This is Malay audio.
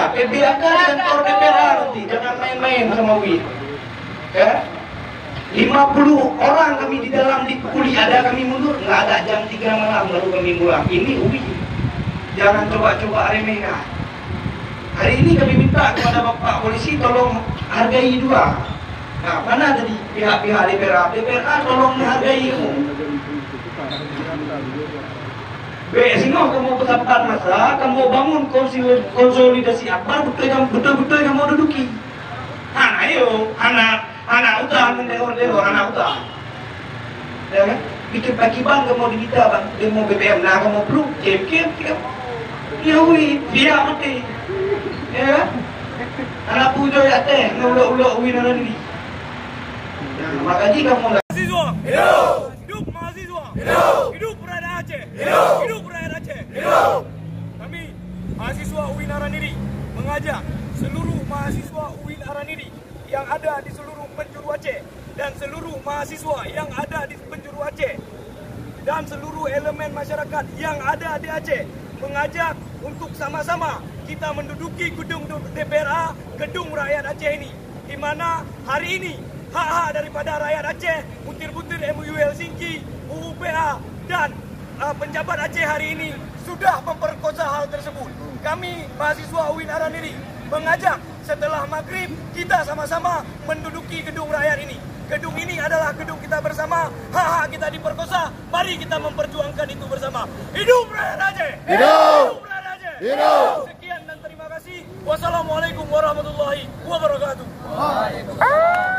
Nah, PBAK di kantor DPR nanti, jangan main-main sama UIN. Ya, 50 orang kami di dalam dipukuli, ada kami mundur, nggak ada jam 3 malam baru kami pulang. Ini UIN. Jangan coba-coba remehkan. Hari ini kami minta kepada Bapak Polisi tolong hargai juga. Nah, mana tadi pihak-pihak DPR tolong menghargai kamu. Sehingga kamu bersabar masa, kamu bangun konsolidasi apa betul-betul kamu duduki. Ayo, anak utang, anak utang. Ya kan? Bikin pagi bang, kamu diminta bang, demo BBM, nah kamu belum, kem, ya wih, biar mati. Ya kan? Anak pujo ya teh, ngeluluk-uluk wih nana diri. Makanya kamu nggak. Mahasiswa, hidup! Hidup mahasiswa! Hidup! Hidup rakyat Aceh! Hidup! Hidup rakyat Aceh! Hidup! Kami, mahasiswa UIN Araniri, mengajak seluruh mahasiswa UIN Araniri yang ada di seluruh penjuru Aceh dan seluruh mahasiswa yang ada di penjuru Aceh dan seluruh elemen masyarakat yang ada di Aceh mengajak untuk sama-sama kita menduduki gedung DPRA, gedung rakyat Aceh ini, di mana hari ini hak-hak daripada rakyat Aceh, butir-butir MUU Helsinki, UUPA, dan penjabat Aceh hari ini sudah memperkosa hal tersebut. Kami mahasiswa UIN Araniri mengajak setelah maghrib kita sama-sama menduduki gedung rakyat ini. Gedung ini adalah gedung kita bersama, hak-hak kita diperkosa, mari kita memperjuangkan itu bersama. Hidup rakyat Aceh! Hidup! Hidup rakyat Aceh! Hidup! Sekian dan terima kasih. Wassalamualaikum warahmatullahi wabarakatuh. Waalaikumsalam.